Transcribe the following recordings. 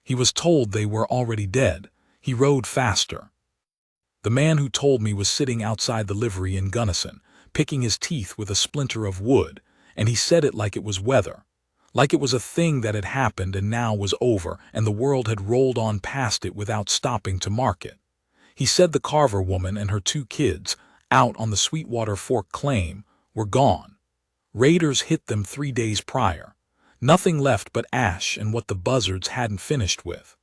He was told they were already dead. He rode faster. The man who told me was sitting outside the livery in Gunnison, picking his teeth with a splinter of wood, and he said it like it was weather. Like it was a thing that had happened and now was over, and the world had rolled on past it without stopping to mark it. He said the Carver woman and her 2 kids, out on the Sweetwater Fork claim, were gone. Raiders hit them 3 days prior. Nothing left but ash and what the buzzards hadn't finished with.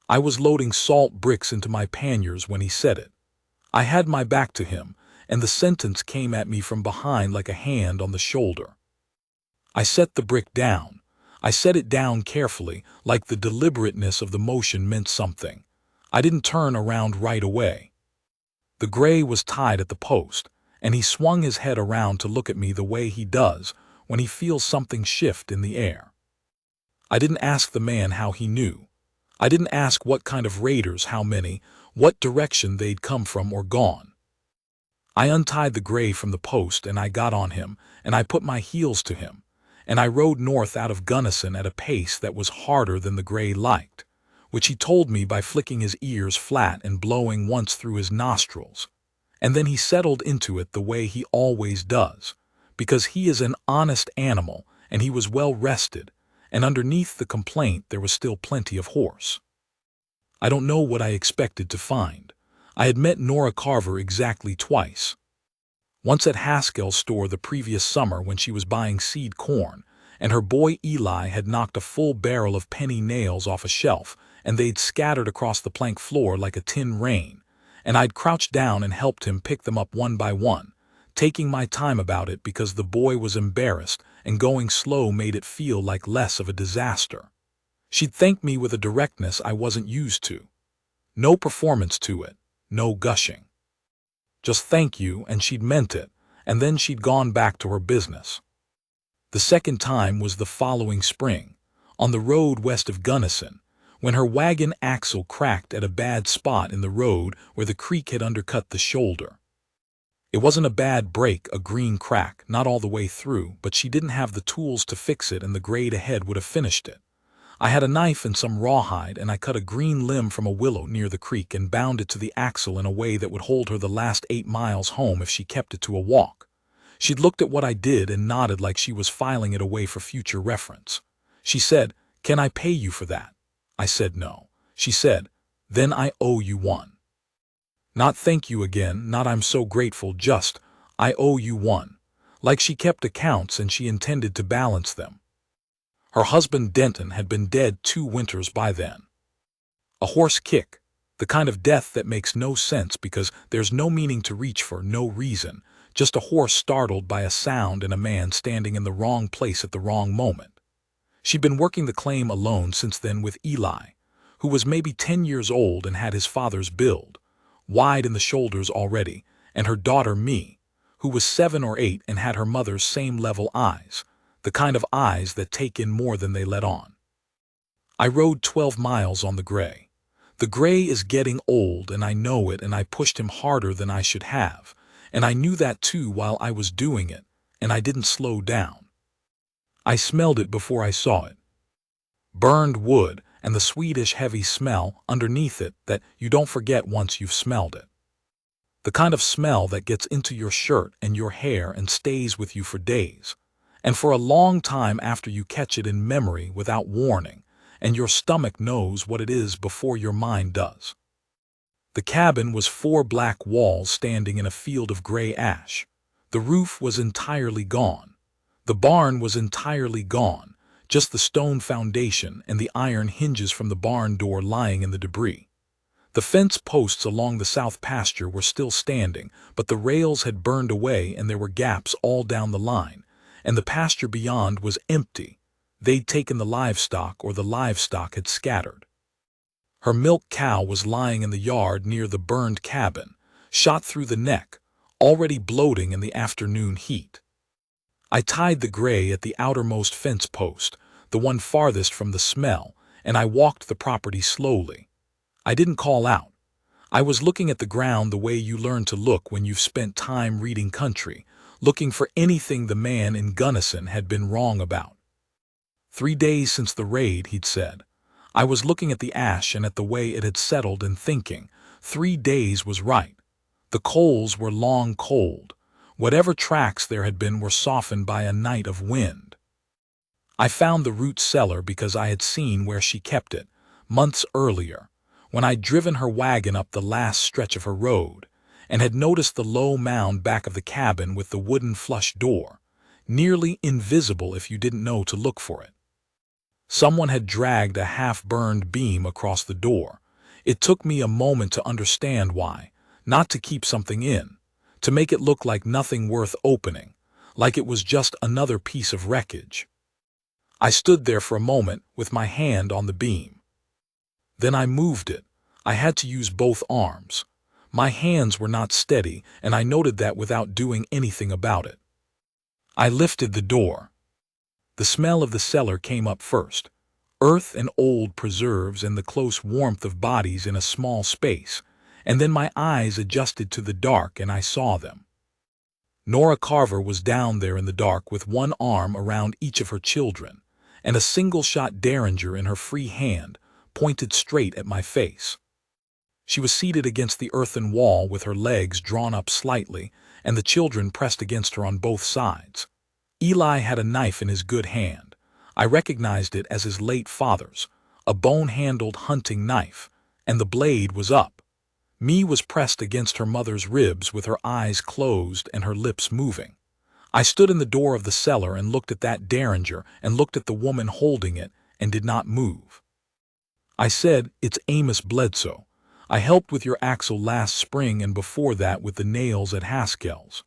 I was loading salt bricks into my panniers when he said it. I had my back to him, and the sentence came at me from behind like a hand on the shoulder. I set the brick down. I set it down carefully, like the deliberateness of the motion meant something. I didn't turn around right away. The gray was tied at the post, and he swung his head around to look at me the way he does when he feels something shift in the air. I didn't ask the man how he knew. I didn't ask what kind of raiders, how many, what direction they'd come from or gone. I untied the gray from the post and I got on him, and I put my heels to him, and I rode north out of Gunnison at a pace that was harder than the gray liked, which he told me by flicking his ears flat and blowing once through his nostrils. And then he settled into it the way he always does, because he is an honest animal and he was well rested, and underneath the complaint there was still plenty of horse. I don't know what I expected to find. I had met Nora Carver exactly twice. Once at Haskell's store the previous summer when she was buying seed corn, and her boy Eli had knocked a full barrel of penny nails off a shelf, and they'd scattered across the plank floor like a tin rain, and I'd crouched down and helped him pick them up one by one, taking my time about it because the boy was embarrassed, and going slow made it feel like less of a disaster. She'd thanked me with a directness I wasn't used to. No performance to it, no gushing. Just thank you, and she'd meant it, and then she'd gone back to her business. The second time was the following spring, on the road west of Gunnison, when her wagon axle cracked at a bad spot in the road where the creek had undercut the shoulder. It wasn't a bad break, a green crack, not all the way through, but she didn't have the tools to fix it and the grade ahead would have finished it. I had a knife and some rawhide, and I cut a green limb from a willow near the creek and bound it to the axle in a way that would hold her the last 8 miles home if she kept it to a walk. She'd looked at what I did and nodded like she was filing it away for future reference. She said, "Can I pay you for that?" I said no. She said, "Then I owe you one." Not thank you again, not I'm so grateful, just, I owe you one. Like she kept accounts and she intended to balance them. Her husband Denton had been dead 2 winters by then. A horse kick, the kind of death that makes no sense because there's no meaning to reach for, no reason, just a horse startled by a sound and a man standing in the wrong place at the wrong moment. She'd been working the claim alone since then with Eli, who was maybe 10 years old and had his father's build, wide in the shoulders already, and her daughter me, who was 7 or 8 and had her mother's same level eyes, the kind of eyes that take in more than they let on. I rode 12 miles on the gray. The gray is getting old and I know it, and I pushed him harder than I should have, and I knew that too while I was doing it, and I didn't slow down. I smelled it before I saw it. Burned wood and the sweetish heavy smell underneath it that you don't forget once you've smelled it. The kind of smell that gets into your shirt and your hair and stays with you for days, and for a long time after you catch it in memory without warning, and your stomach knows what it is before your mind does. The cabin was 4 black walls standing in a field of gray ash. The roof was entirely gone. The barn was entirely gone, just the stone foundation and the iron hinges from the barn door lying in the debris. The fence posts along the south pasture were still standing, but the rails had burned away and there were gaps all down the line, and the pasture beyond was empty. They'd taken the livestock, or the livestock had scattered. Her milk cow was lying in the yard near the burned cabin, shot through the neck, already bloating in the afternoon heat. I tied the gray at the outermost fence post, the one farthest from the smell, and I walked the property slowly. I didn't call out. I was looking at the ground the way you learn to look when you've spent time reading country, looking for anything the man in Gunnison had been wrong about. 3 days since the raid, he'd said. I was looking at the ash and at the way it had settled and thinking, 3 days was right. The coals were long cold. Whatever tracks there had been were softened by a night of wind. I found the root cellar because I had seen where she kept it, months earlier, when I'd driven her wagon up the last stretch of her road, and had noticed the low mound back of the cabin with the wooden flush door, nearly invisible if you didn't know to look for it. Someone had dragged a half-burned beam across the door. It took me a moment to understand why, not to keep something in, to make it look like nothing worth opening, like it was just another piece of wreckage. I stood there for a moment with my hand on the beam. Then I moved it. I had to use both arms. My hands were not steady, and I noted that without doing anything about it. I lifted the door. The smell of the cellar came up first. Earth and old preserves and the close warmth of bodies in a small space, and then my eyes adjusted to the dark and I saw them. Nora Carver was down there in the dark with one arm around each of her children, and a single-shot derringer in her free hand, pointed straight at my face. She was seated against the earthen wall with her legs drawn up slightly, and the children pressed against her on both sides. Eli had a knife in his good hand. I recognized it as his late father's, a bone-handled hunting knife, and the blade was up. Mee was pressed against her mother's ribs with her eyes closed and her lips moving. I stood in the door of the cellar and looked at that derringer and looked at the woman holding it and did not move. I said, "It's Amos Bledsoe. I helped with your axle last spring and before that with the nails at Haskell's."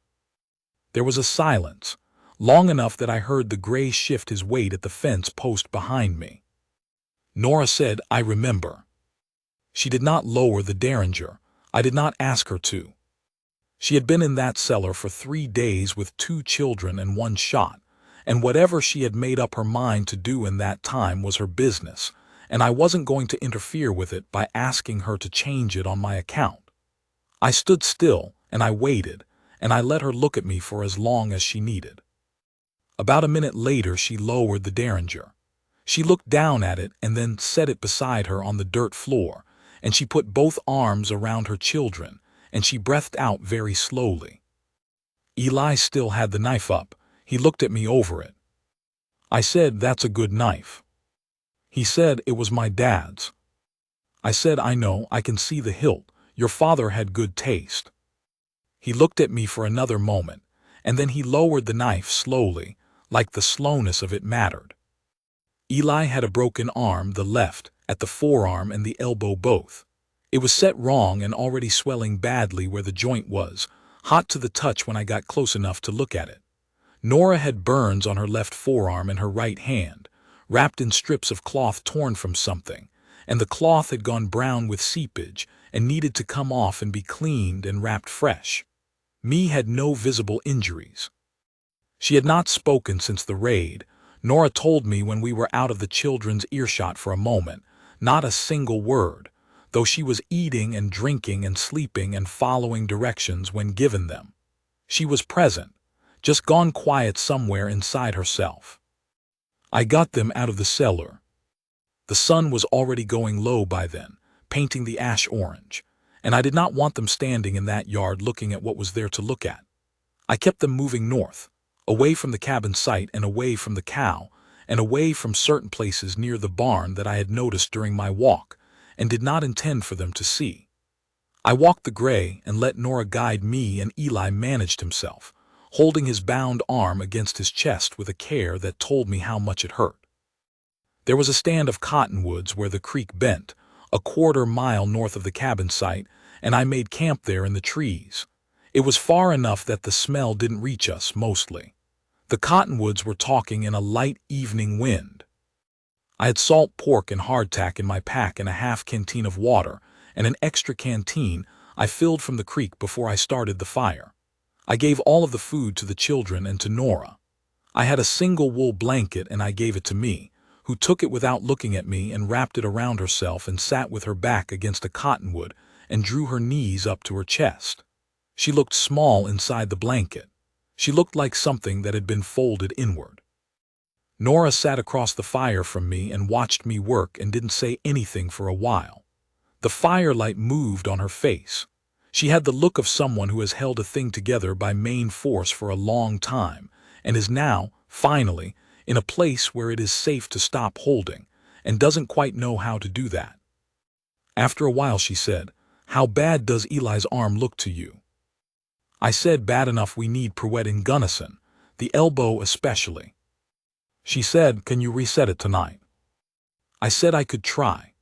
There was a silence, long enough that I heard the gray shift his weight at the fence post behind me. Nora said, "I remember." She did not lower the derringer. I did not ask her to. She had been in that cellar for 3 days with 2 children and 1 shot, and whatever she had made up her mind to do in that time was her business, and I wasn't going to interfere with it by asking her to change it on my account. I stood still, and I waited, and I let her look at me for as long as she needed. About a minute later she lowered the derringer. She looked down at it and then set it beside her on the dirt floor, and she put both arms around her children, and she breathed out very slowly. Eli still had the knife up. He looked at me over it. I said, "That's a good knife." He said, "It was my dad's." I said, "I know, I can see the hilt. Your father had good taste." He looked at me for another moment, and then he lowered the knife slowly, like the slowness of it mattered. Eli had a broken arm, the left, at the forearm and the elbow both. It was set wrong and already swelling badly where the joint was, hot to the touch when I got close enough to look at it. Nora had burns on her left forearm and her right hand, wrapped in strips of cloth torn from something, and the cloth had gone brown with seepage and needed to come off and be cleaned and wrapped fresh. Mee had no visible injuries. She had not spoken since the raid. Nora told me when we were out of the children's earshot for a moment, not a single word, though she was eating and drinking and sleeping and following directions when given them. She was present, just gone quiet somewhere inside herself. I got them out of the cellar. The sun was already going low by then, painting the ash orange, and I did not want them standing in that yard looking at what was there to look at. I kept them moving north, away from the cabin site and away from the cow, and away from certain places near the barn that I had noticed during my walk and did not intend for them to see. I walked the gray and let Nora guide me, and Eli managed himself, holding his bound arm against his chest with a care that told me how much it hurt. There was a stand of cottonwoods where the creek bent, a quarter-mile north of the cabin site, and I made camp there in the trees. It was far enough that the smell didn't reach us, mostly. The cottonwoods were talking in a light evening wind. I had salt pork and hardtack in my pack and a half canteen of water, and an extra canteen I filled from the creek before I started the fire. I gave all of the food to the children and to Nora. I had a single wool blanket and I gave it to Mee, who took it without looking at me and wrapped it around herself and sat with her back against a cottonwood and drew her knees up to her chest. She looked small inside the blanket. She looked like something that had been folded inward. Nora sat across the fire from me and watched me work and didn't say anything for a while. The firelight moved on her face. She had the look of someone who has held a thing together by main force for a long time and is now, finally, in a place where it is safe to stop holding, and doesn't quite know how to do that. After a while she said, "How bad does Eli's arm look to you?" I said, "Bad enough we need Pruett in Gunnison, the elbow especially." She said, "Can you reset it tonight?" I said I could try.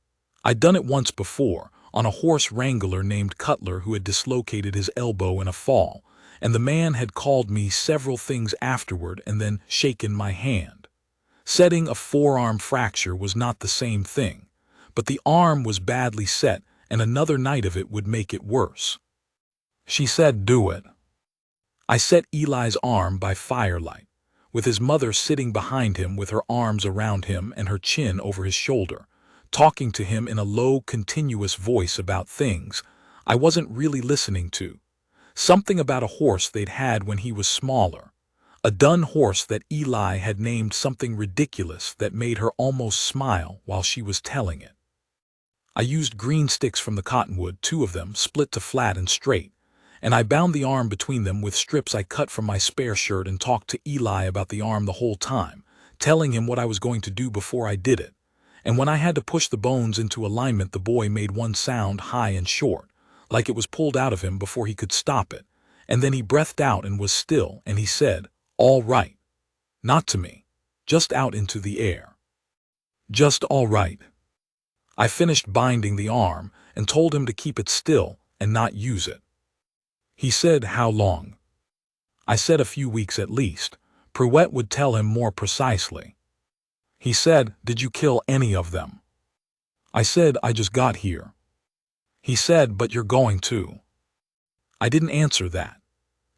I'd done it once before, on a horse wrangler named Cutler who had dislocated his elbow in a fall, and the man had called me several things afterward and then shaken my hand. Setting a forearm fracture was not the same thing, but the arm was badly set and another night of it would make it worse. She said, "Do it." I set Eli's arm by firelight, with his mother sitting behind him with her arms around him and her chin over his shoulder, talking to him in a low, continuous voice about things I wasn't really listening to. Something about a horse they'd had when he was smaller. A dun horse that Eli had named something ridiculous that made her almost smile while she was telling it. I used green sticks from the cottonwood, 2 of them split to flat and straight, and I bound the arm between them with strips I cut from my spare shirt and talked to Eli about the arm the whole time, telling him what I was going to do before I did it. And when I had to push the bones into alignment, the boy made one sound high and short, like it was pulled out of him before he could stop it, and then he breathed out and was still, and he said, "All right." Not to me, just out into the air. Just all right. I finished binding the arm and told him to keep it still and not use it. He said, "How long?" I said, "A few weeks at least." Pruett would tell him more precisely. He said, "Did you kill any of them?" I said, "I just got here." He said, "But you're going to." I didn't answer that.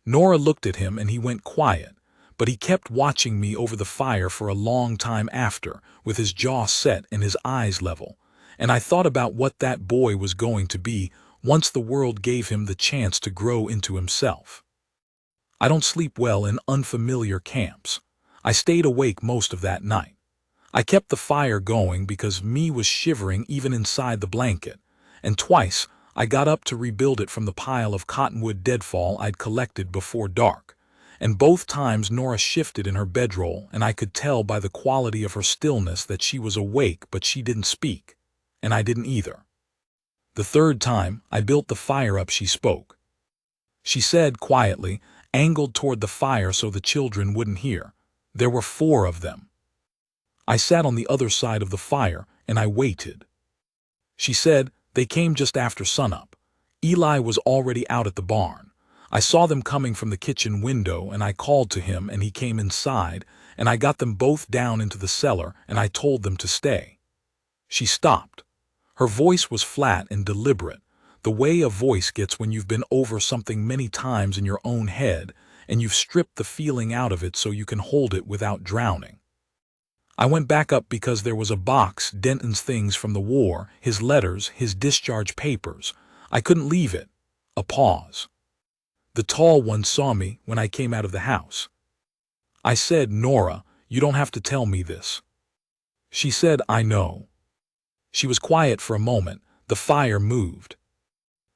Nora looked at him and he went quiet, but he kept watching me over the fire for a long time after, with his jaw set and his eyes level, and I thought about what that boy was going to be once the world gave him the chance to grow into himself. I don't sleep well in unfamiliar camps. I stayed awake most of that night. I kept the fire going because me was shivering even inside the blanket, and twice I got up to rebuild it from the pile of cottonwood deadfall I'd collected before dark, and both times Nora shifted in her bedroll and I could tell by the quality of her stillness that she was awake, but she didn't speak, and I didn't either. The third time I built the fire up, she spoke. She said quietly, angled toward the fire so the children wouldn't hear. There were 4 of them. I sat on the other side of the fire and I waited. She said, "They came just after sunup. Eli was already out at the barn. I saw them coming from the kitchen window and I called to him and he came inside and I got them both down into the cellar and I told them to stay." She stopped. Her voice was flat and deliberate, the way a voice gets when you've been over something many times in your own head and you've stripped the feeling out of it so you can hold it without drowning. I went back up because there was a box, Denton's things from the war, his letters, his discharge papers. I couldn't leave it. A pause. The tall one saw me when I came out of the house. I said, "Nora, you don't have to tell me this." She said, "I know." She was quiet for a moment. The fire moved.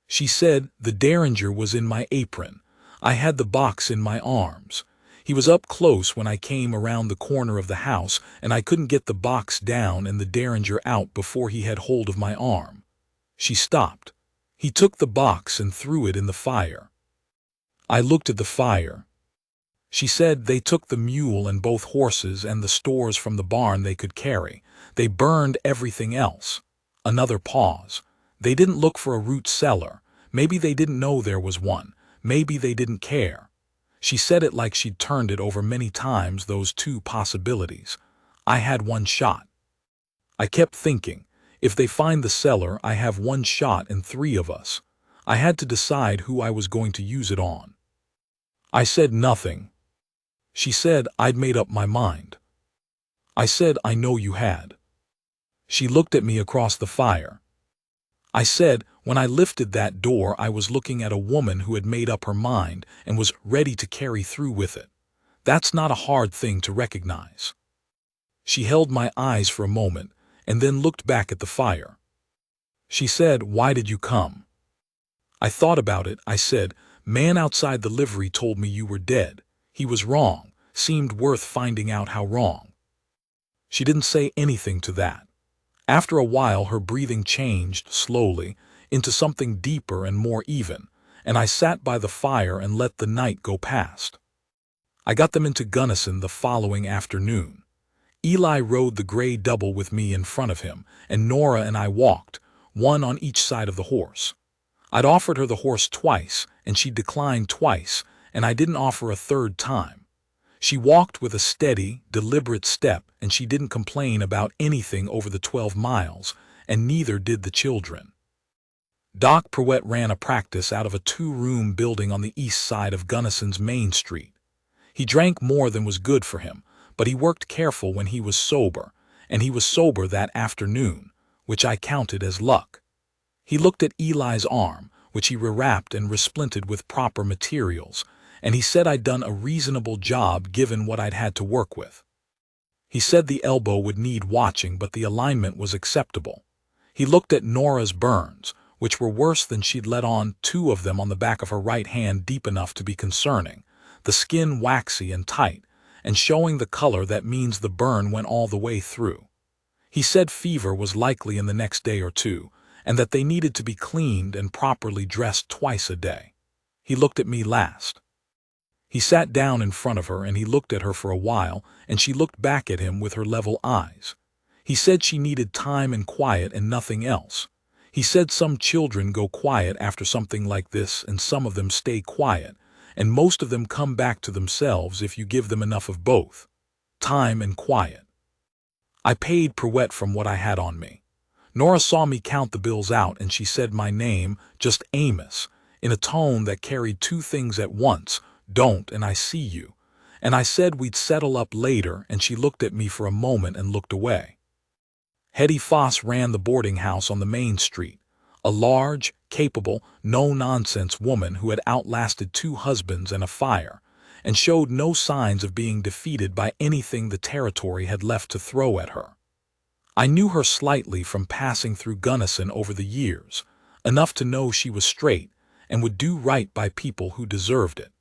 She said, "The Derringer was in my apron. I had the box in my arms. He was up close when I came around the corner of the house, and I couldn't get the box down and the Derringer out before he had hold of my arm." She stopped. "He took the box and threw it in the fire." I looked at the fire. She said, "They took the mule and both horses and the stores from the barn they could carry. They burned everything else." Another pause. "They didn't look for a root cellar. Maybe they didn't know there was one. Maybe they didn't care." She said it like she'd turned it over many times, those 2 possibilities. I had 1 shot. I kept thinking, if they find the cellar, I have 1 shot and 3 of us. I had to decide who I was going to use it on. I said nothing. She said, "I'd made up my mind." I said, "I know you had." She looked at me across the fire. I said, "When I lifted that door, I was looking at a woman who had made up her mind and was ready to carry through with it. That's not a hard thing to recognize." She held my eyes for a moment and then looked back at the fire. She said, "Why did you come?" I thought about it. I said, "Man outside the livery told me you were dead. He was wrong. Seemed worth finding out how wrong." She didn't say anything to that. After a while her breathing changed, slowly, into something deeper and more even, and I sat by the fire and let the night go past. I got them into Gunnison the following afternoon. Eli rode the gray double with me in front of him, and Nora and I walked, one on each side of the horse. I'd offered her the horse twice, and she declined twice, and I didn't offer a third time. She walked with a steady, deliberate step, and she didn't complain about anything over the 12 miles, and neither did the children. Doc Pruitt ran a practice out of a 2-room building on the east side of Gunnison's Main Street. He drank more than was good for him, but he worked careful when he was sober, and he was sober that afternoon, which I counted as luck. He looked at Eli's arm, which he rewrapped and resplinted with proper materials, and he said I'd done a reasonable job given what I'd had to work with. He said the elbow would need watching, but the alignment was acceptable. He looked at Nora's burns, which were worse than she'd let on, 2 of them on the back of her right hand deep enough to be concerning, the skin waxy and tight, and showing the color that means the burn went all the way through. He said fever was likely in the next day or 2, and that they needed to be cleaned and properly dressed twice a day. He looked at me last. He sat down in front of her and he looked at her for a while, and she looked back at him with her level eyes. He said she needed time and quiet and nothing else. He said some children go quiet after something like this, and some of them stay quiet, and most of them come back to themselves if you give them enough of both, time and quiet. I paid Pruitt from what I had on me. Nora saw me count the bills out, and she said my name, just Amos, in a tone that carried 2 things at once, "Don't" and "I see you." And I said we'd settle up later, and she looked at me for a moment and looked away. Hetty Foss ran the boarding house on the main street, a large, capable, no-nonsense woman who had outlasted 2 husbands and a fire, and showed no signs of being defeated by anything the territory had left to throw at her. I knew her slightly from passing through Gunnison over the years, enough to know she was straight and would do right by people who deserved it.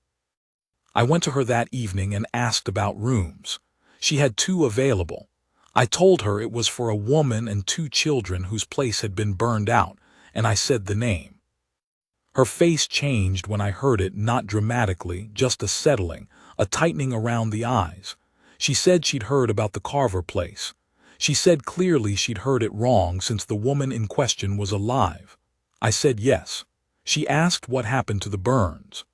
I went to her that evening and asked about rooms. She had 2 available. I told her it was for a woman and 2 children whose place had been burned out, and I said the name. Her face changed when I heard it, not dramatically, just a settling, a tightening around the eyes. She said she'd heard about the Carver place. She said clearly she'd heard it wrong since the woman in question was alive. I said yes. She asked what happened to the burns.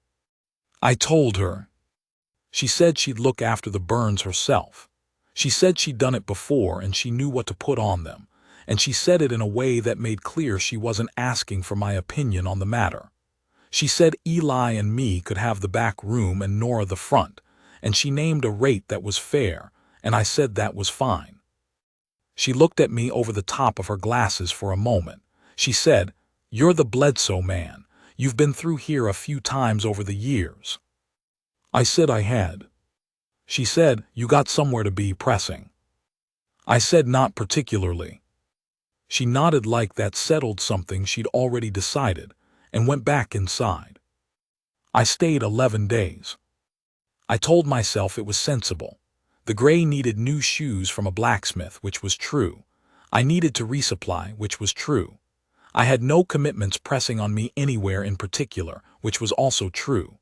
I told her. She said she'd look after the burns herself. She said she'd done it before and she knew what to put on them, and she said it in a way that made clear she wasn't asking for my opinion on the matter. She said Eli and me could have the back room and Nora the front, and she named a rate that was fair, and I said that was fine. She looked at me over the top of her glasses for a moment. She said, "You're the Bledsoe man. You've been through here a few times over the years." I said I had. She said, "You got somewhere to be pressing." I said not particularly. She nodded like that settled something she'd already decided, and went back inside. I stayed 11 days. I told myself it was sensible. The gray needed new shoes from a blacksmith, which was true. I needed to resupply, which was true. I had no commitments pressing on me anywhere in particular, which was also true.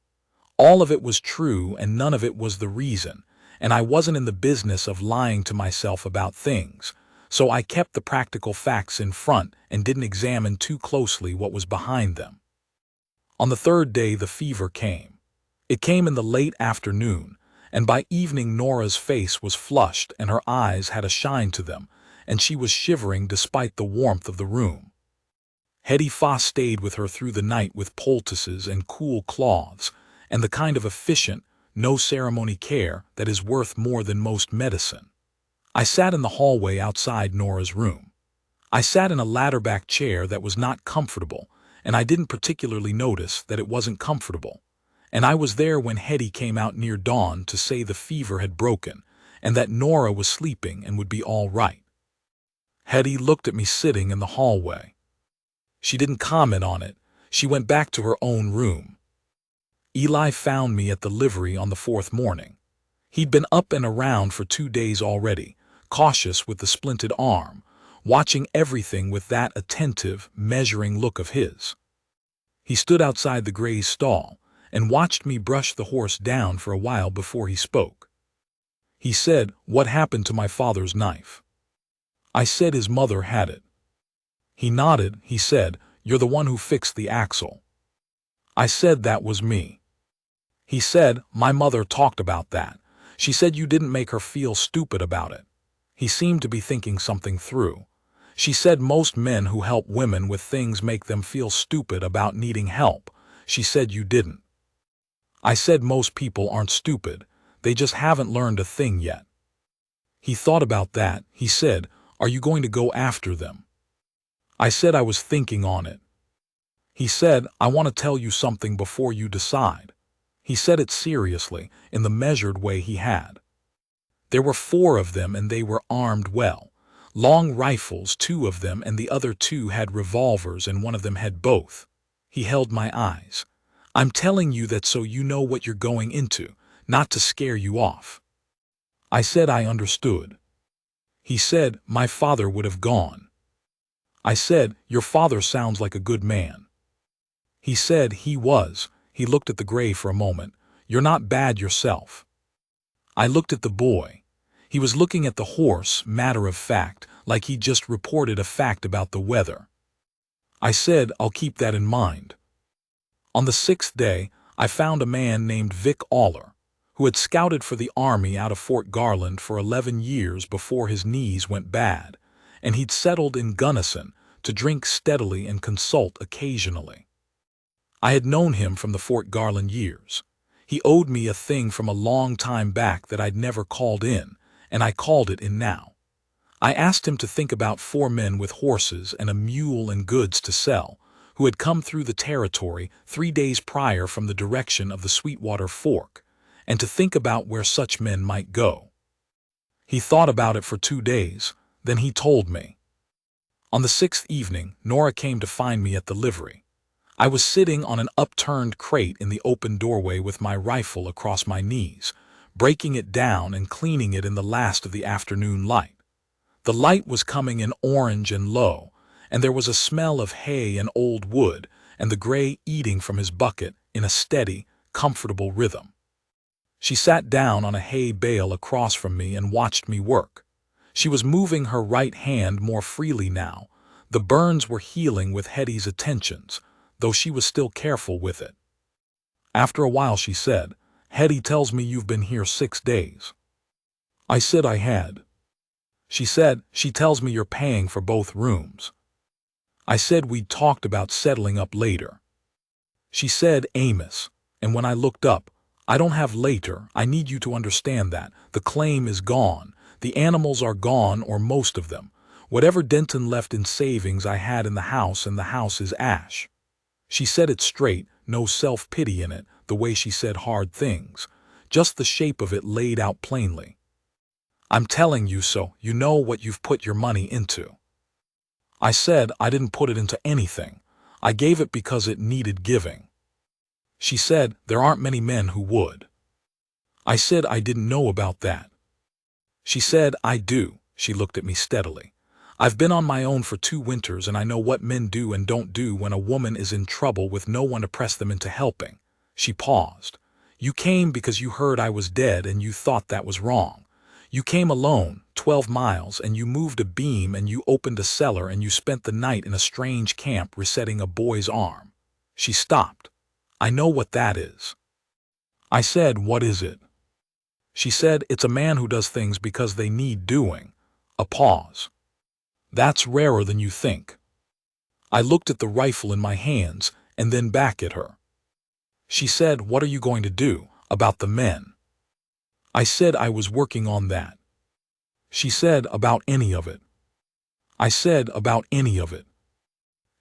All of it was true and none of it was the reason, and I wasn't in the business of lying to myself about things, so I kept the practical facts in front and didn't examine too closely what was behind them. On the 3rd day the fever came. It came in the late afternoon, and by evening Nora's face was flushed and her eyes had a shine to them, and she was shivering despite the warmth of the room. Hetty Foss stayed with her through the night with poultices and cool cloths, and the kind of efficient, no-ceremony care that is worth more than most medicine. I sat in the hallway outside Nora's room. I sat in a ladder-back chair that was not comfortable, and I didn't particularly notice that it wasn't comfortable. And I was there when Hetty came out near dawn to say the fever had broken, and that Nora was sleeping and would be all right. Hetty looked at me sitting in the hallway. She didn't comment on it. She went back to her own room. Eli found me at the livery on the fourth morning. He'd been up and around for 2 days already, cautious with the splinted arm, watching everything with that attentive, measuring look of his. He stood outside the gray's stall and watched me brush the horse down for a while before he spoke. He said, "What happened to my father's knife?" I said his mother had it. He nodded. He said, "You're the one who fixed the axle." I said that was me. He said, "My mother talked about that. She said you didn't make her feel stupid about it." He seemed to be thinking something through. She said most men who help women with things make them feel stupid about needing help. She said you didn't. I said most people aren't stupid. They just haven't learned a thing yet. He thought about that. He said, "Are you going to go after them?" I said I was thinking on it. He said, "I want to tell you something before you decide." He said it seriously, in the measured way he had. There were 4 of them and they were armed well. Long rifles, 2 of them, and the other 2 had revolvers and one of them had both. He held my eyes. "I'm telling you that so you know what you're going into, not to scare you off." I said I understood. He said, "My father would have gone." I said, "Your father sounds like a good man." He said he was. He looked at the gray for a moment. "You're not bad yourself." I looked at the boy. He was looking at the horse, matter of fact, like he'd just reported a fact about the weather. I said, "I'll keep that in mind." On the 6th day, I found a man named Vic Aller, who had scouted for the army out of Fort Garland for 11 years before his knees went bad, and he'd settled in Gunnison to drink steadily and consult occasionally. I had known him from the Fort Garland years. He owed me a thing from a long time back that I'd never called in, and I called it in now. I asked him to think about 4 men with horses and a mule and goods to sell, who had come through the territory 3 days prior from the direction of the Sweetwater Fork, and to think about where such men might go. He thought about it for 2 days, then he told me. On the 6th evening, Nora came to find me at the livery. I was sitting on an upturned crate in the open doorway with my rifle across my knees, breaking it down and cleaning it in the last of the afternoon light. The light was coming in orange and low, and there was a smell of hay and old wood, and the gray eating from his bucket in a steady, comfortable rhythm. She sat down on a hay bale across from me and watched me work. She was moving her right hand more freely now. The burns were healing with Hetty's attentions, though she was still careful with it. After a while she said, "Hetty tells me you've been here 6 days." I said I had. She said, "She tells me you're paying for both rooms." I said we'd talked about settling up later. She said, "Amos," and when I looked up, "I don't have later. I need you to understand that. The claim is gone. The animals are gone, or most of them. Whatever Denton left in savings I had in the house, and the house is ash." She said it straight, no self-pity in it, the way she said hard things, just the shape of it laid out plainly. "I'm telling you so you know what you've put your money into." I said I didn't put it into anything. I gave it because it needed giving. She said there aren't many men who would. I said I didn't know about that. She said, "I do." She looked at me steadily. "I've been on my own for 2 winters and I know what men do and don't do when a woman is in trouble with no one to press them into helping." She paused. "You came because you heard I was dead and you thought that was wrong. You came alone, 12 miles, and you moved a beam and you opened a cellar and you spent the night in a strange camp resetting a boy's arm." She stopped. "I know what that is." I said, "What is it?" She said, "It's a man who does things because they need doing." A pause. "That's rarer than you think." I looked at the rifle in my hands and then back at her. She said, "What are you going to do about the men?" I said I was working on that. She said, "About any of it?" I said, "About any of it."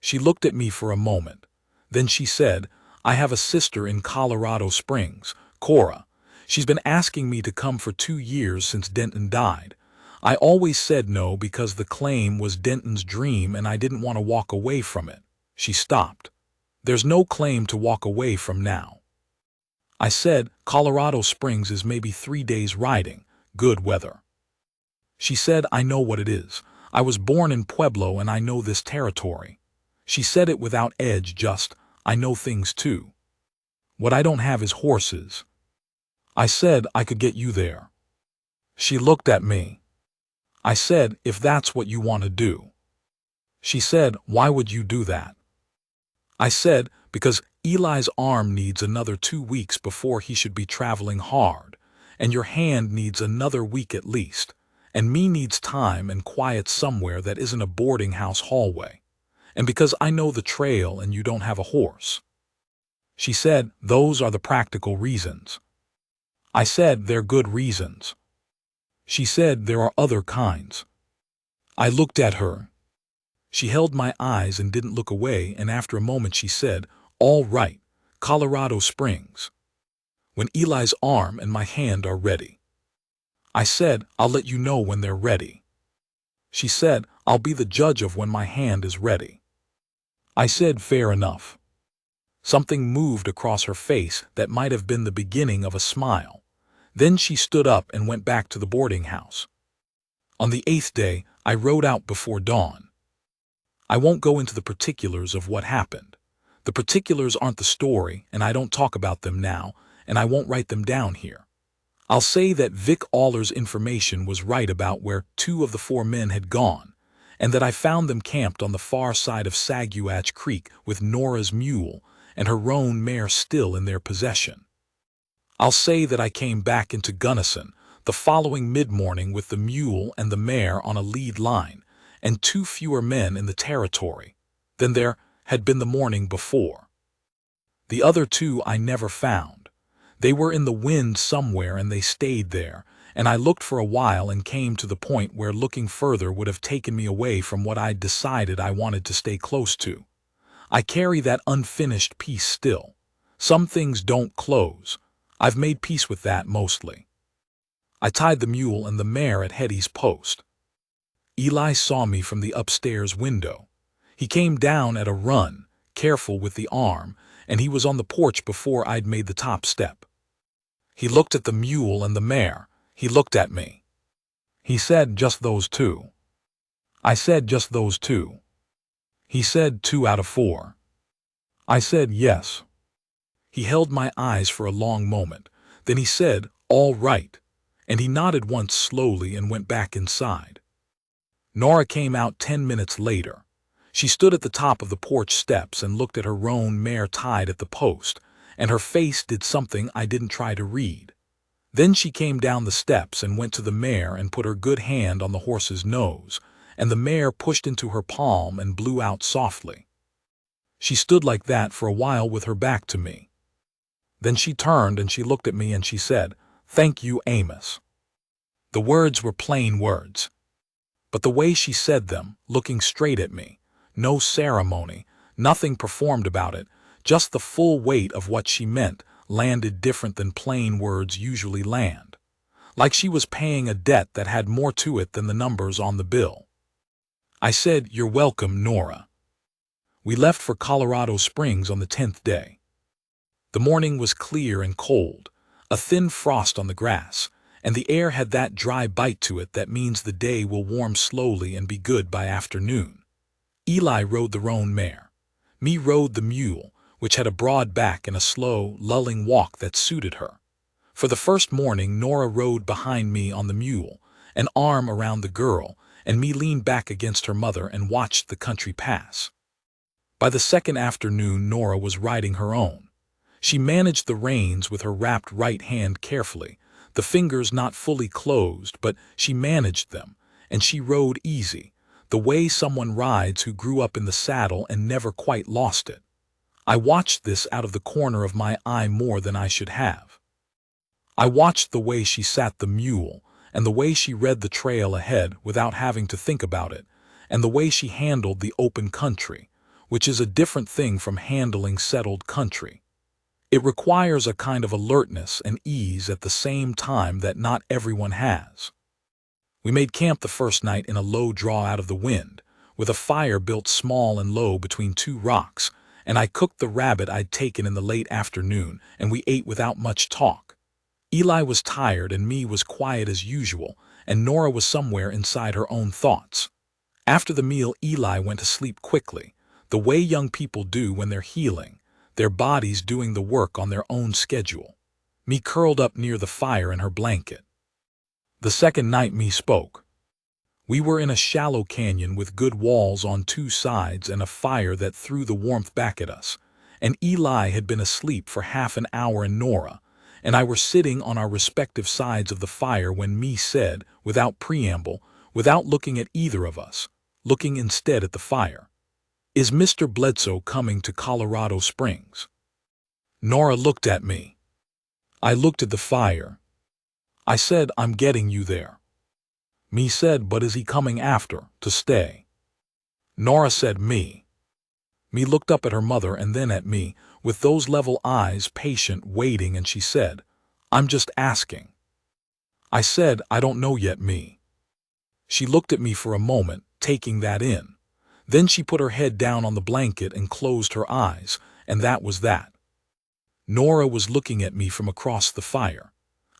She looked at me for a moment. Then she said, "I have a sister in Colorado Springs, Cora. She's been asking me to come for 2 years since Denton died. I always said no because the claim was Denton's dream and I didn't want to walk away from it. She stopped. There's no claim to walk away from now. I said, Colorado Springs is maybe 3 days riding, good weather. She said, I know what it is. I was born in Pueblo and I know this territory. She said it without edge, just, I know things too. What I don't have is horses. I said I could get you there. She looked at me. I said, if that's what you want to do. She said, why would you do that? I said, because Eli's arm needs another 2 weeks before he should be traveling hard, and your hand needs another week at least, and me needs time and quiet somewhere that isn't a boarding house hallway, and because I know the trail and you don't have a horse. She said, those are the practical reasons. I said, they're good reasons. She said, there are other kinds. I looked at her. She held my eyes and didn't look away, and after a moment she said, all right, Colorado Springs. When Eli's arm and my hand are ready. I said, I'll let you know when they're ready. She said, I'll be the judge of when my hand is ready. I said, fair enough. Something moved across her face that might have been the beginning of a smile. Then she stood up and went back to the boarding house. On the 8th day, I rode out before dawn. I won't go into the particulars of what happened. The particulars aren't the story, and I don't talk about them now, and I won't write them down here. I'll say that Vic Allers' information was right about where 2 of the 4 men had gone, and that I found them camped on the far side of Saguach Creek with Nora's mule and her roan mare still in their possession. I'll say that I came back into Gunnison the following mid-morning with the mule and the mare on a lead line, and 2 fewer men in the territory than there had been the morning before. The other 2 I never found. They were in the wind somewhere and they stayed there, and I looked for a while and came to the point where looking further would have taken me away from what I'd decided I wanted to stay close to. I carry that unfinished piece still. Some things don't close. I've made peace with that mostly. I tied the mule and the mare at Hetty's post. Eli saw me from the upstairs window. He came down at a run, careful with the arm, and he was on the porch before I'd made the top step. He looked at the mule and the mare. He looked at me. He said, just those 2. I said, just those 2. He said, 2 out of 4. I said, yes. He held my eyes for a long moment. Then he said, all right, and he nodded once slowly and went back inside. Nora came out 10 minutes later. She stood at the top of the porch steps and looked at her roan mare tied at the post, and her face did something I didn't try to read. Then she came down the steps and went to the mare and put her good hand on the horse's nose, and the mare pushed into her palm and blew out softly. She stood like that for a while with her back to me. Then she turned and she looked at me and she said, thank you, Amos. The words were plain words. But the way she said them, looking straight at me, no ceremony, nothing performed about it, just the full weight of what she meant landed different than plain words usually land. Like she was paying a debt that had more to it than the numbers on the bill. I said, you're welcome, Nora. We left for Colorado Springs on the 10th day. The morning was clear and cold, a thin frost on the grass, and the air had that dry bite to it that means the day will warm slowly and be good by afternoon. Eli rode the roan mare. Me rode the mule, which had a broad back and a slow, lulling walk that suited her. For the first morning, Nora rode behind me on the mule, an arm around the girl, and me leaned back against her mother and watched the country pass. By the second afternoon, Nora was riding her own. She managed the reins with her wrapped right hand carefully, the fingers not fully closed, but she managed them, and she rode easy, the way someone rides who grew up in the saddle and never quite lost it. I watched this out of the corner of my eye more than I should have. I watched the way she sat the mule, and the way she read the trail ahead without having to think about it, and the way she handled the open country, which is a different thing from handling settled country. It requires a kind of alertness and ease at the same time that not everyone has. We made camp the first night in a low draw out of the wind, with a fire built small and low between two rocks, and I cooked the rabbit I'd taken in the late afternoon, and we ate without much talk. Eli was tired and me was quiet as usual, and Nora was somewhere inside her own thoughts. After the meal, Eli went to sleep quickly, the way young people do when they're healing, their bodies doing the work on their own schedule. Me curled up near the fire in her blanket. The second night me spoke. We were in a shallow canyon with good walls on two sides and a fire that threw the warmth back at us, and Eli had been asleep for half an hour and Nora and I were sitting on our respective sides of the fire when me said, without preamble, without looking at either of us, looking instead at the fire, "Is Mr. Bledsoe coming to Colorado Springs?" Nora looked at me. I looked at the fire. I said, "I'm getting you there." Me said, "But is he coming after, to stay?" Nora said, "Me." Me looked up at her mother and then at me, with those level eyes, patient, waiting, and she said, "I'm just asking." I said, "I don't know yet, me." She looked at me for a moment, taking that in. Then she put her head down on the blanket and closed her eyes, and that was that. Nora was looking at me from across the fire.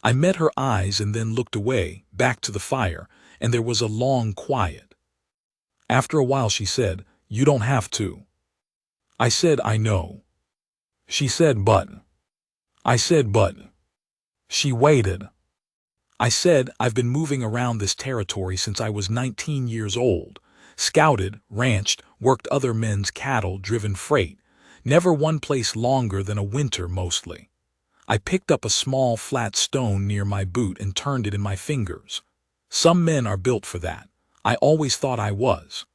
I met her eyes and then looked away, back to the fire, and there was a long quiet. After a while she said, "You don't have to." I said, "I know." She said, "But." I said, "But." She waited. I said, "I've been moving around this territory since I was 19 years old. Scouted, ranched, worked other men's cattle, driven freight. Never one place longer than a winter mostly." I picked up a small flat stone near my boot and turned it in my fingers. "Some men are built for that. I always thought I was."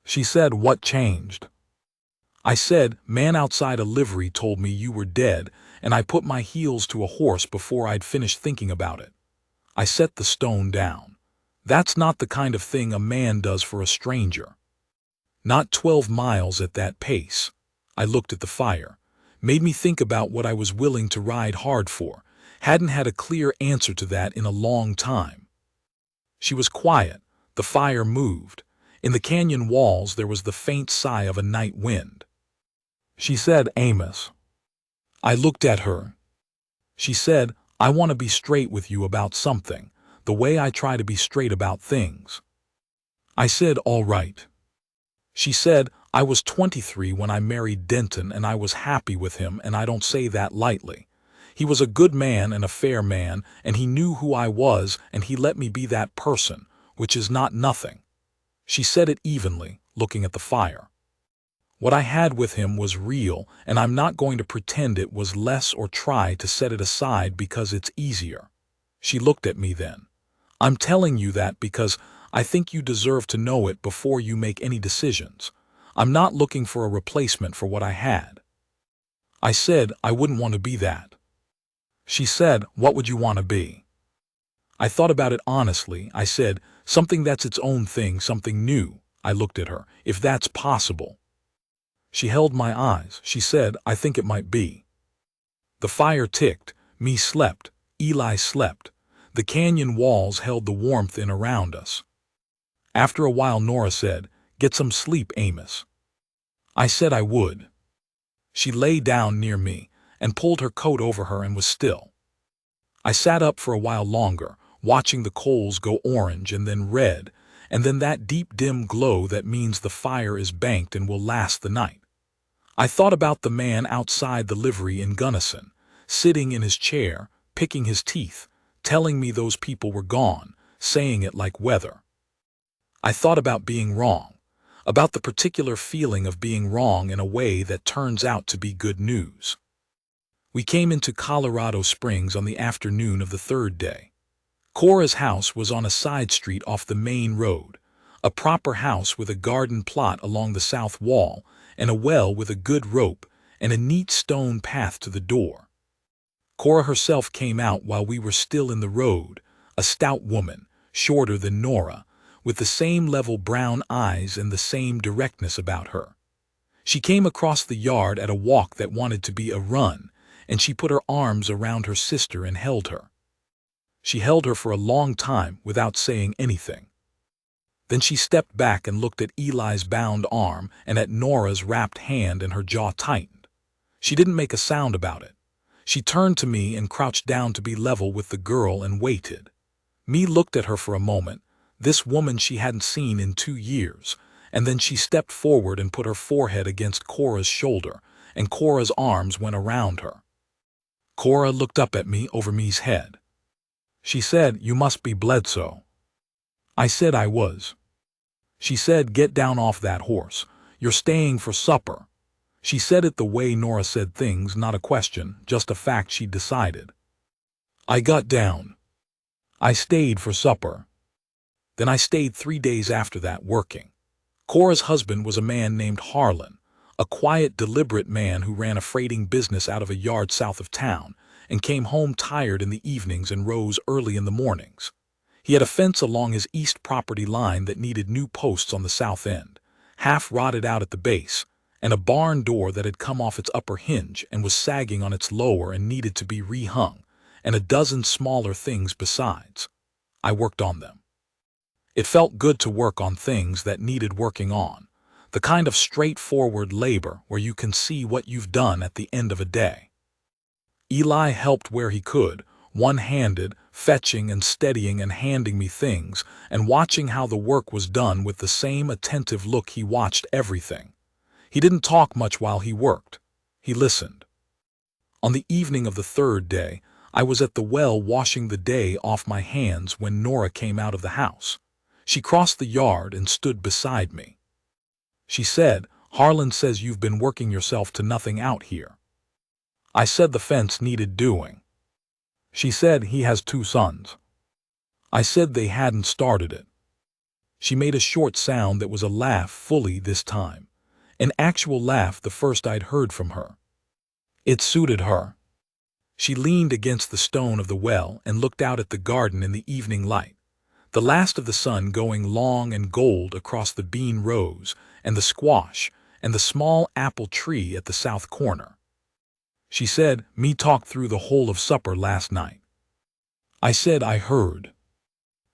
She said, "What changed?" I said, "Man outside a livery told me you were dead, and I put my heels to a horse before I'd finished thinking about it." I set the stone down. That's not the kind of thing a man does for a stranger. Not 12 miles at that pace. I looked at the fire. Made me think about what I was willing to ride hard for. Hadn't had a clear answer to that in a long time. She was quiet. The fire moved. In the canyon walls there was the faint sigh of a night wind. She said, "Amos." I looked at her. She said, "I want to be straight with you about something, the way I try to be straight about things." I said, "All right." She said, "I was 23 when I married Denton and I was happy with him, and I don't say that lightly. He was a good man and a fair man, and he knew who I was, and he let me be that person, which is not nothing." She said it evenly, looking at the fire. "What I had with him was real, and I'm not going to pretend it was less or try to set it aside because it's easier." She looked at me then. "I'm telling you that because I think you deserve to know it before you make any decisions. I'm not looking for a replacement for what I had." I said, "I wouldn't want to be that." She said, "What would you want to be?" I thought about it honestly. I said, "Something that's its own thing, something new." I looked at her. "If that's possible." She held my eyes. She said, "I think it might be." The fire ticked. Me slept. Eli slept. The canyon walls held the warmth in around us. After a while Nora said, "Get some sleep, Amos." I said I would. She lay down near me and pulled her coat over her and was still. I sat up for a while longer, watching the coals go orange and then red, and then that deep dim glow that means the fire is banked and will last the night. I thought about the man outside the livery in Gunnison, sitting in his chair, picking his teeth, telling me those people were gone, saying it like weather. I thought about being wrong, about the particular feeling of being wrong in a way that turns out to be good news. We came into Colorado Springs on the afternoon of the third day. Cora's house was on a side street off the main road, a proper house with a garden plot along the south wall, and a well with a good rope, and a neat stone path to the door. Cora herself came out while we were still in the road, a stout woman, shorter than Nora, with the same level brown eyes and the same directness about her. She came across the yard at a walk that wanted to be a run, and she put her arms around her sister and held her. She held her for a long time without saying anything. Then she stepped back and looked at Eli's bound arm and at Nora's wrapped hand, and her jaw tightened. She didn't make a sound about it. She turned to me and crouched down to be level with the girl and waited. Me looked at her for a moment, this woman she hadn't seen in 2 years, and then she stepped forward and put her forehead against Cora's shoulder, and Cora's arms went around her. Cora looked up at me over me's head. She said, "You must be Bledsoe." I said I was. She said, "Get down off that horse. You're staying for supper." She said it the way Nora said things, not a question, just a fact she'd decided. I got down. I stayed for supper. Then I stayed 3 days after that working. Cora's husband was a man named Harlan, a quiet, deliberate man who ran a freighting business out of a yard south of town and came home tired in the evenings and rose early in the mornings. He had a fence along his east property line that needed new posts on the south end, half rotted out at the base, and a barn door that had come off its upper hinge and was sagging on its lower and needed to be rehung, and a dozen smaller things besides. I worked on them. It felt good to work on things that needed working on, the kind of straightforward labor where you can see what you've done at the end of a day. Eli helped where he could, one-handed, fetching and steadying and handing me things, and watching how the work was done with the same attentive look he watched everything. He didn't talk much while he worked. He listened. On the evening of the 3rd day, I was at the well washing the day off my hands when Nora came out of the house. She crossed the yard and stood beside me. She said, "Harlan says you've been working yourself to nothing out here." I said the fence needed doing. She said he has 2 sons. I said they hadn't started it. She made a short sound that was a laugh fully this time, an actual laugh, the first I'd heard from her. It suited her. She leaned against the stone of the well and looked out at the garden in the evening light, the last of the sun going long and gold across the bean rows and the squash and the small apple tree at the south corner. She said, "Me talked through the whole of supper last night." I said I heard.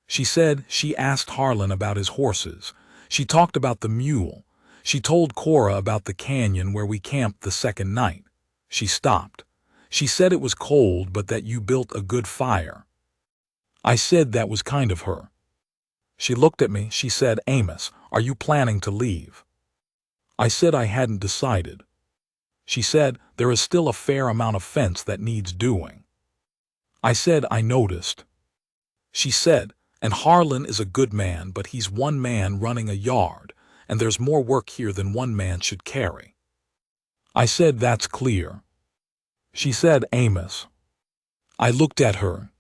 She said she asked Harlan about his horses. She talked about the mule. She told Cora about the canyon where we camped the 2nd night. She stopped. She said it was cold but that you built a good fire. I said that was kind of her. She looked at me. She said, "Amos, are you planning to leave?" I said I hadn't decided. She said, "There is still a fair amount of fence that needs doing." I said I noticed. She said, "And Harlan is a good man, but he's one man running a yard, and there's more work here than one man should carry." I said that's clear. She said, "Amos." I looked at her.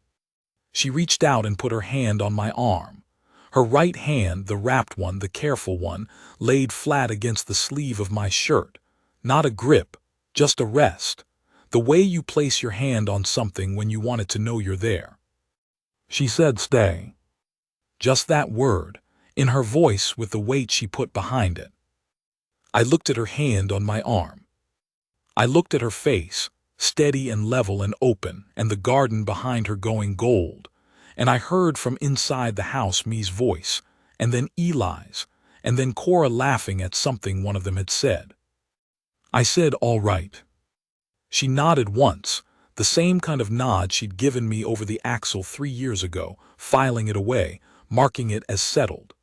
She reached out and put her hand on my arm. Her right hand, the wrapped one, the careful one, laid flat against the sleeve of my shirt. Not a grip, just a rest. The way you place your hand on something when you want it to know you're there. She said, "Stay." Just that word, in her voice with the weight she put behind it. I looked at her hand on my arm. I looked at her face, steady and level and open, and the garden behind her going gold, and I heard from inside the house me's voice, and then Eli's, and then Cora laughing at something one of them had said. I said, "All right." She nodded once, the same kind of nod she'd given me over the axle 3 years ago, filing it away, marking it as settled.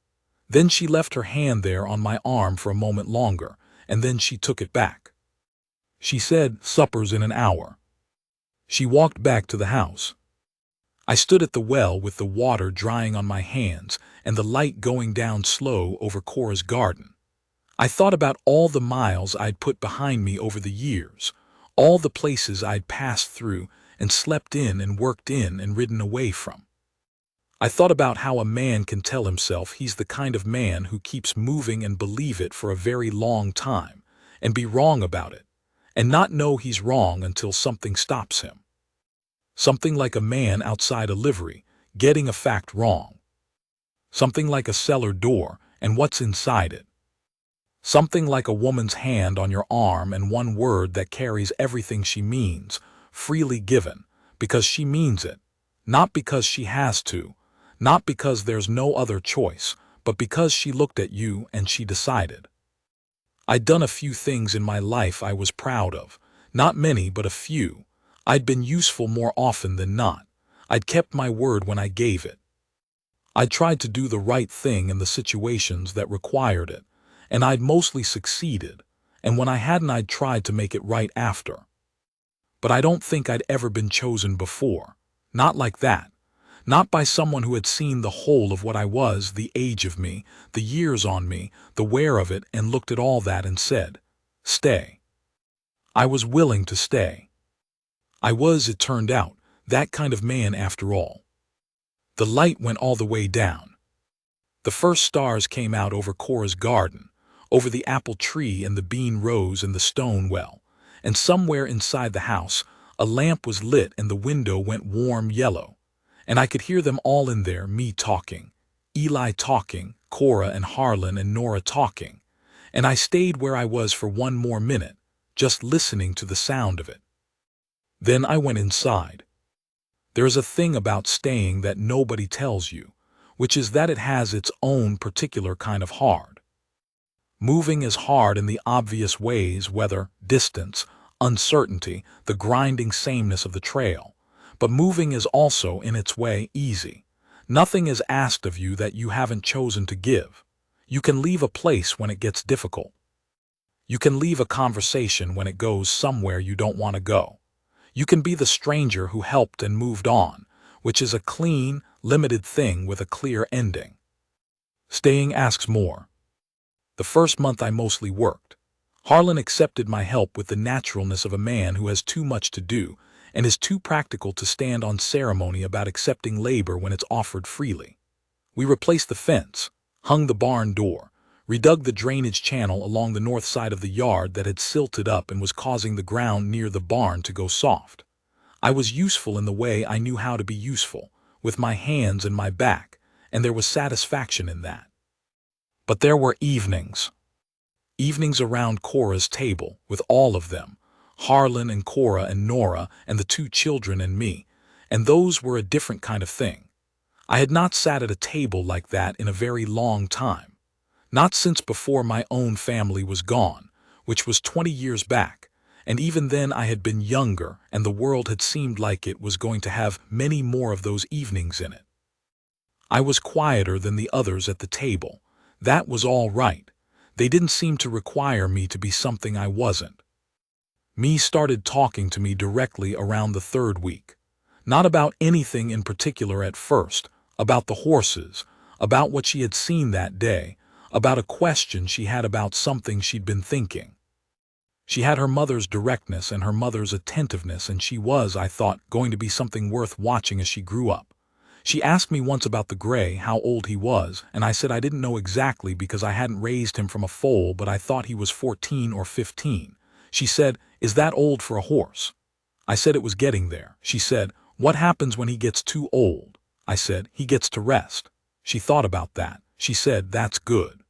Then she left her hand there on my arm for a moment longer, and then she took it back. She said, "Supper's in an hour." She walked back to the house. I stood at the well with the water drying on my hands and the light going down slow over Cora's garden. I thought about all the miles I'd put behind me over the years, all the places I'd passed through and slept in and worked in and ridden away from. I thought about how a man can tell himself he's the kind of man who keeps moving and believe it for a very long time, and be wrong about it, and not know he's wrong until something stops him. Something like a man outside a livery, getting a fact wrong. Something like a cellar door and what's inside it. Something like a woman's hand on your arm and one word that carries everything she means, freely given, because she means it, not because she has to, not because there's no other choice, but because she looked at you and she decided. I'd done a few things in my life I was proud of, not many but a few. I'd been useful more often than not. I'd kept my word when I gave it. I'd tried to do the right thing in the situations that required it, and I'd mostly succeeded, and when I hadn't I'd tried to make it right after. But I don't think I'd ever been chosen before. Not like that. Not by someone who had seen the whole of what I was, the age of me, the years on me, the wear of it, and looked at all that and said, "Stay." I was willing to stay. I was, it turned out, that kind of man after all. The light went all the way down. The first stars came out over Cora's garden, over the apple tree and the bean rows and the stone well, and somewhere inside the house a lamp was lit and the window went warm yellow, and I could hear them all in there, me talking, Eli talking, Cora and Harlan and Nora talking, and I stayed where I was for one more minute, just listening to the sound of it. Then I went inside. There is a thing about staying that nobody tells you, which is that it has its own particular kind of hard. Moving is hard in the obvious ways, weather, distance, uncertainty, the grinding sameness of the trail. But moving is also, in its way, easy. Nothing is asked of you that you haven't chosen to give. You can leave a place when it gets difficult. You can leave a conversation when it goes somewhere you don't want to go. You can be the stranger who helped and moved on, which is a clean, limited thing with a clear ending. Staying asks more. The first month I mostly worked. Harlan accepted my help with the naturalness of a man who has too much to do and is too practical to stand on ceremony about accepting labor when it's offered freely. We replaced the fence, hung the barn door, redug the drainage channel along the north side of the yard that had silted up and was causing the ground near the barn to go soft. I was useful in the way I knew how to be useful, with my hands and my back, and there was satisfaction in that. But there were evenings. Evenings around Cora's table, with all of them, Harlan and Cora and Nora and the two children and me, and those were a different kind of thing. I had not sat at a table like that in a very long time. Not since before my own family was gone, which was 20 years back, and even then I had been younger and the world had seemed like it was going to have many more of those evenings in it. I was quieter than the others at the table. That was all right. They didn't seem to require me to be something I wasn't. Me started talking to me directly around the third week. Not about anything in particular at first, about the horses, about what she had seen that day, about a question she had about something she'd been thinking. She had her mother's directness and her mother's attentiveness, and she was, I thought, going to be something worth watching as she grew up. She asked me once about the gray, how old he was, and I said I didn't know exactly because I hadn't raised him from a foal, but I thought he was 14 or 15. She said, "Is that old for a horse?" I said it was getting there. She said, "What happens when he gets too old?" I said, "He gets to rest." She thought about that. She said, "That's good."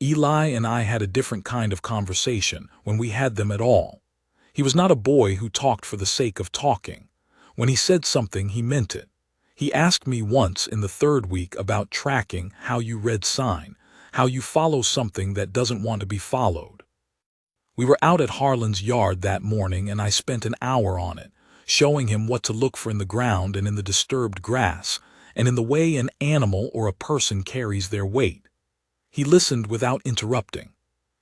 Eli and I had a different kind of conversation when we had them at all. He was not a boy who talked for the sake of talking. When he said something, he meant it. He asked me once in the third week about tracking, how you read sign, how you follow something that doesn't want to be followed. We were out at Harlan's yard that morning and I spent an hour on it, showing him what to look for in the ground and in the disturbed grass, and in the way an animal or a person carries their weight. He listened without interrupting.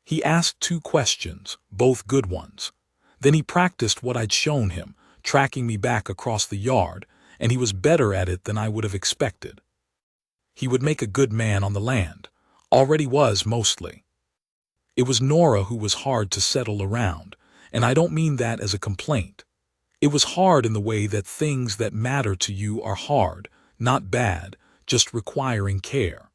He asked 2 questions, both good ones. Then he practiced what I'd shown him, tracking me back across the yard, and he was better at it than I would have expected. He would make a good man on the land. Already was, mostly. It was Nora who was hard to settle around, and I don't mean that as a complaint. It was hard in the way that things that matter to you are hard, not bad, just requiring care.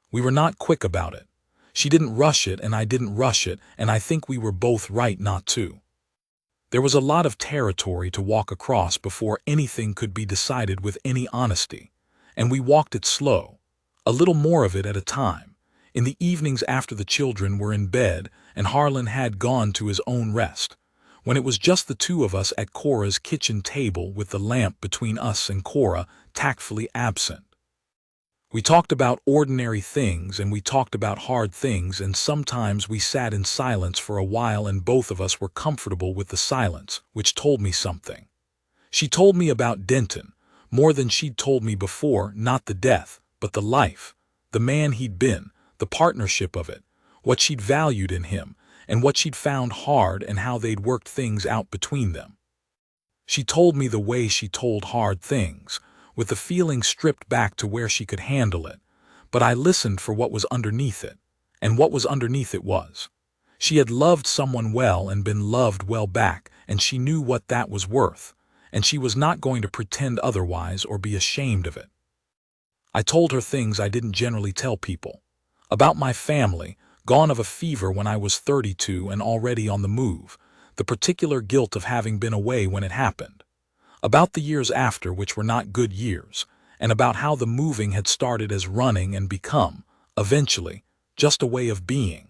We were not quick about it. She didn't rush it and I didn't rush it, and I think we were both right not to. There was a lot of territory to walk across before anything could be decided with any honesty, and we walked it slow, a little more of it at a time, in the evenings after the children were in bed and Harlan had gone to his own rest. when it was just the two of us at Cora's kitchen table with the lamp between us and Cora tactfully absent. We talked about ordinary things and we talked about hard things, and sometimes we sat in silence for a while and both of us were comfortable with the silence, which told me something. She told me about Denton, more than she'd told me before, not the death, but the life, the man he'd been, the partnership of it, what she'd valued in him, and what she'd found hard and how they'd worked things out between them. She told me the way she told hard things, with the feeling stripped back to where she could handle it, but I listened for what was underneath it, and what was underneath it was. She had loved someone well and been loved well back, and she knew what that was worth, and she was not going to pretend otherwise or be ashamed of it. I told her things I didn't generally tell people. About my family, gone of a fever when I was 32 and already on the move, the particular guilt of having been away when it happened. About the years after, which were not good years, and about how the moving had started as running and become, eventually, just a way of being.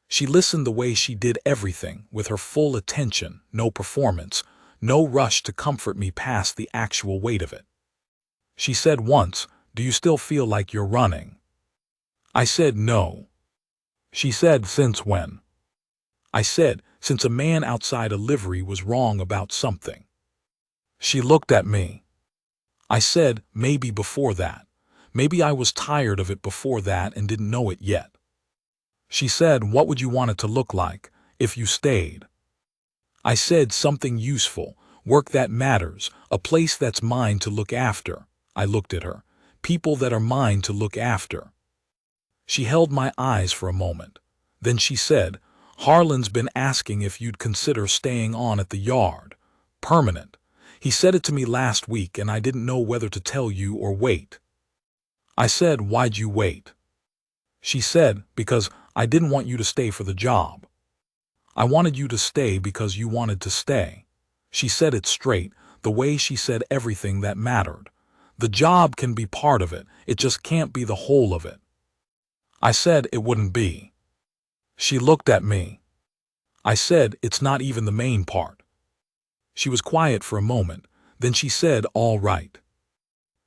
She listened the way she did everything, with her full attention, no performance, no rush to comfort me past the actual weight of it. She said once, "Do you still feel like you're running?" I said no. She said, "Since when?" I said, "Since a man outside a livery was wrong about something." She looked at me. I said, "Maybe before that. Maybe I was tired of it before that and didn't know it yet." She said, "What would you want it to look like, if you stayed?" I said, "Something useful, work that matters, a place that's mine to look after." I looked at her. "People that are mine to look after." She held my eyes for a moment. Then she said, "Harlan's been asking if you'd consider staying on at the yard. Permanent. He said it to me last week and I didn't know whether to tell you or wait." I said, "Why'd you wait?" She said, "Because I didn't want you to stay for the job. I wanted you to stay because you wanted to stay." She said it straight, the way she said everything that mattered. The job can be part of it, it just can't be the whole of it. I said it wouldn't be. She looked at me. I said, "It's not even the main part." She was quiet for a moment, then she said, "All right."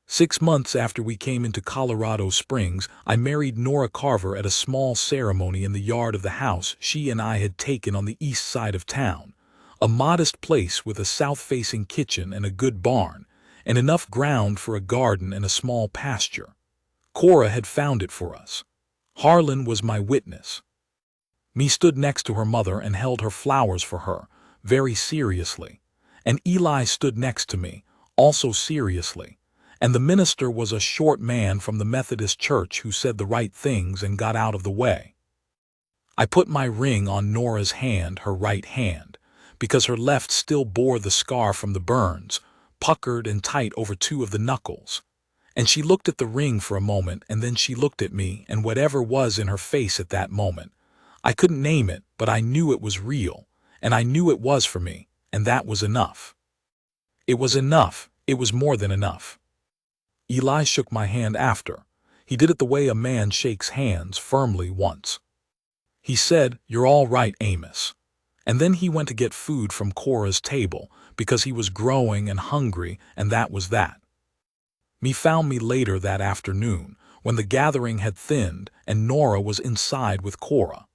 6 months after we came into Colorado Springs, I married Nora Carver at a small ceremony in the yard of the house she and I had taken on the east side of town, a modest place with a south-facing kitchen and a good barn, and enough ground for a garden and a small pasture. Cora had found it for us. Harlan was my witness. Me stood next to her mother and held her flowers for her, very seriously, and Eli stood next to me, also seriously, and the minister was a short man from the Methodist church who said the right things and got out of the way. I put my ring on Nora's hand, her right hand, because her left still bore the scar from the burns, puckered and tight over 2 of the knuckles. And she looked at the ring for a moment, and then she looked at me, and whatever was in her face at that moment, I couldn't name it, but I knew it was real, and I knew it was for me, and that was enough. It was enough, it was more than enough. Eli shook my hand after. He did it the way a man shakes hands, firmly, once. He said, "You're all right, Amos." And then he went to get food from Cora's table, because he was growing and hungry, and that was that. Me found me later that afternoon, when the gathering had thinned and Nora was inside with Cora.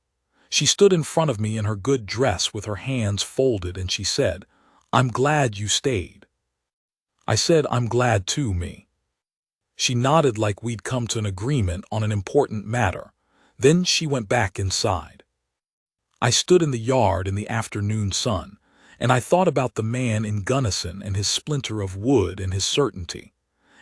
She stood in front of me in her good dress with her hands folded and she said, "I'm glad you stayed." I said, "I'm glad too, me." She nodded like we'd come to an agreement on an important matter. Then she went back inside. I stood in the yard in the afternoon sun, and I thought about the man in Gunnison and his splinter of wood and his certainty.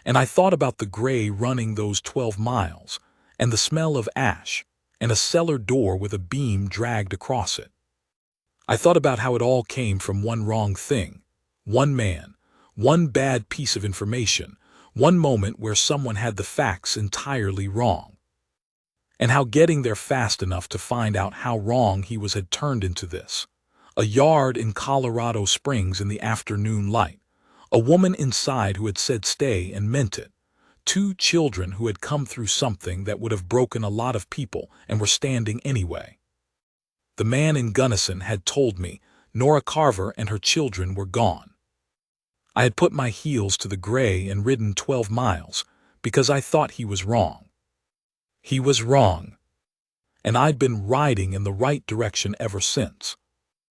And I thought about the gray running those 12 miles, and the smell of ash, and a cellar door with a beam dragged across it. I thought about how it all came from one wrong thing, one man, one bad piece of information, one moment where someone had the facts entirely wrong. And how getting there fast enough to find out how wrong he was had turned into this. A yard in Colorado Springs in the afternoon light. A woman inside who had said stay and meant it. 2 children who had come through something that would have broken a lot of people and were standing anyway. The man in Gunnison had told me, Nora Carver and her children were gone. I had put my heels to the gray and ridden 12 miles because I thought he was wrong. He was wrong, and I'd been riding in the right direction ever since.